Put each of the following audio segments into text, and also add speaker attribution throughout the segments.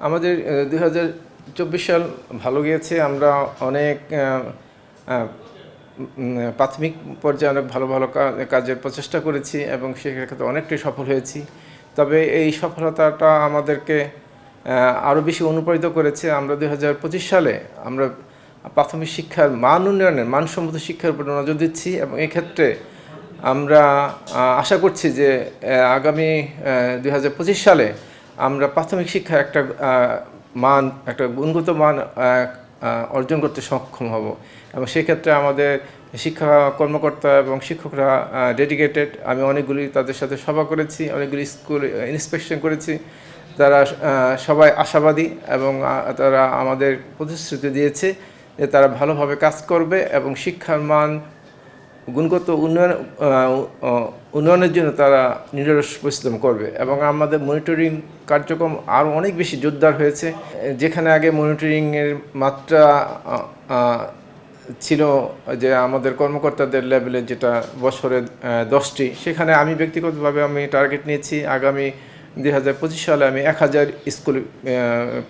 Speaker 1: আমাদের ২০২৪ সাল ভালো গিয়েছে। আমরা অনেক প্রাথমিক পর্যায়ে অনেক ভালো ভালো কাজের প্রচেষ্টা করেছি এবং সেক্ষেত্রে অনেকটাই সফল হয়েছি। তবে এই সফলতাটা আমাদেরকে আরও বেশি অনুপ্রাণিত করেছে। আমরা ২০২৫ সালে আমরা প্রাথমিক শিক্ষার মান উন্নয়নের মানসম্মত শিক্ষার উপর নজর দিচ্ছি এবং এক্ষেত্রে আমরা আশা করছি যে আগামী ২০২৫ সালে আমরা প্রাথমিক শিক্ষার একটা গুণগত মান অর্জন করতে সক্ষম হব এবং সেক্ষেত্রে আমাদের শিক্ষা কর্মকর্তা এবং শিক্ষকরা ডেডিকেটেড। আমি অনেকগুলি তাদের সাথে সভা করেছি, অনেকগুলি স্কুল ইন্সপেকশন করেছি। তারা সবাই আশাবাদী এবং তারা আমাদের প্রতিশ্রুতি দিয়েছে যে তারা ভালোভাবে কাজ করবে এবং শিক্ষার মান গুণগত উন্নয়নের জন্য তারা নিরলস পরিশ্রম করবে এবং আমাদের মনিটরিং কার্যক্রম আরও অনেক বেশি জোরদার হয়েছে। যেখানে আগে মনিটরিংয়ের মাত্রা ছিল যে আমাদের কর্মকর্তাদের লেভেলে যেটা বছরে 10টি, সেখানে আমি ব্যক্তিগতভাবে টার্গেট নিয়েছি আগামী ২০২৫ সালে আমি 1000 স্কুল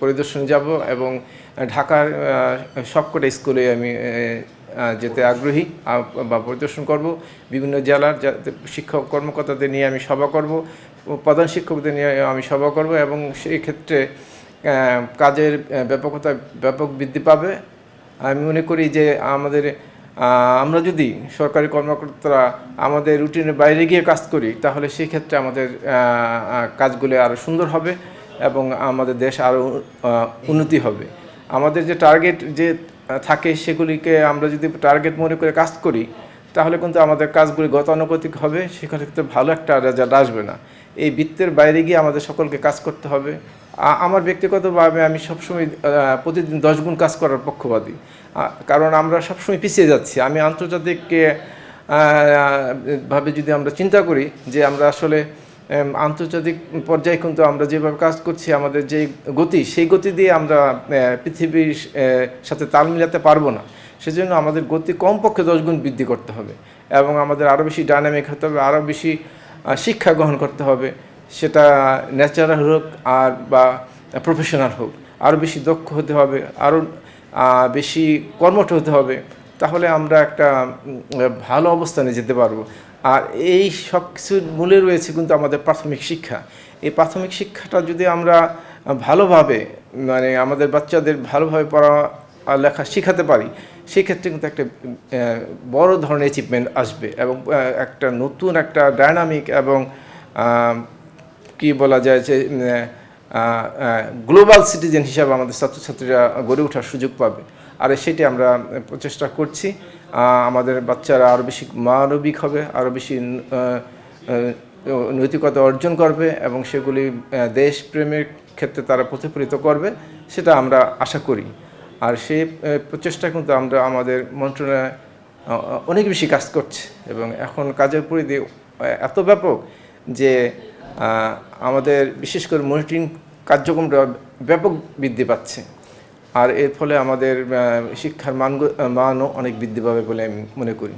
Speaker 1: পরিদর্শনে যাব এবং ঢাকার সবকটা স্কুলে আমি যেতে আগ্রহী বা পরিদর্শন করব। বিভিন্ন জেলার শিক্ষক কর্মকর্তাদের নিয়ে আমি সভা করব, প্রধান শিক্ষকদের নিয়ে আমি সভা করব এবং সেই ক্ষেত্রে কাজের ব্যাপক বৃদ্ধি পাবে। আমি মনে করি যে আমরা যদি সরকারি কর্মকর্তারা আমাদের রুটিনের বাইরে গিয়ে কাজ করি তাহলে সেই ক্ষেত্রে আমাদের কাজগুলো আরও সুন্দর হবে এবং আমাদের দেশ আরও উন্নতি হবে। আমাদের যে টার্গেট যে থাকে সেগুলিকে আমরা যদি টার্গেট মনে করে কাজ করি তাহলে কিন্তু আমাদের কাজগুলি গতানুগতিক হবে, সেক্ষেত্রে ভালো একটা রেজাল্ট আসবে না। এই বৃত্তের বাইরে গিয়ে আমাদের সকলকে কাজ করতে হবে। আমার ব্যক্তিগতভাবে আমি সবসময় প্রতিদিন 10 গুণ কাজ করার পক্ষপাতী, কারণ আমরা সবসময় পিছিয়ে যাচ্ছি। আমি আন্তর্জাতিক ভাবে যদি আমরা চিন্তা করি যে আমরা আসলে আন্তর্জাতিক পর্যায়ে কিন্তু আমরা যেভাবে কাজ করছি আমাদের যে গতি, সেই গতি দিয়ে আমরা পৃথিবীর সাথে তাল মিলাতে পারবো না। সেজন্য আমাদের গতি কমপক্ষে 10 গুণ বৃদ্ধি করতে হবে এবং আমাদের আরও বেশি ডাইনামিক হতে হবে, আরও বেশি শিক্ষা গ্রহণ করতে হবে। সেটা ন্যাচারাল হোক আর বা প্রফেশনাল হোক, আরও বেশি দক্ষ হতে হবে, আরও বেশি কর্মঠ হতে হবে। তাহলে আমরা একটা ভালো অবস্থানে যেতে পারবো। আর এই সব কিছুর মূলে রয়েছে কিন্তু আমাদের প্রাথমিক শিক্ষা। এই প্রাথমিক শিক্ষাটা যদি আমরা ভালোভাবে আমাদের বাচ্চাদের ভালোভাবে পড়ালেখা শেখাতে পারি, সেক্ষেত্রে কিন্তু একটা বড় ধরনের অ্যাচিভমেন্ট আসবে এবং একটা নতুন একটা ডায়নামিক এবং কি বলা যায় যে গ্লোবাল সিটিজেন হিসাবে আমাদের ছাত্রছাত্রীরা গড়ে ওঠার সুযোগ পাবে। আর সেটি আমরা প্রচেষ্টা করছি। আমাদের বাচ্চারা আরও বেশি মানবিক হবে, আরও বেশি নৈতিকতা অর্জন করবে এবং সেগুলি দেশপ্রেমের ক্ষেত্রে তারা প্রতিফলিত করবে, সেটা আমরা আশা করি। আর সেই প্রচেষ্টা কিন্তু আমরা আমাদের মন্ত্রণালয়ে অনেক বেশি কাজ করছে এবং এখন কাজের পরিধি এত ব্যাপক যে আমাদের বিশেষ করে মনিটরিং কার্যক্রমটা ব্যাপক বৃদ্ধি পাচ্ছে। আর এর ফলে আমাদের শিক্ষার মানও অনেক বৃদ্ধি পাবে বলে আমি মনে করি।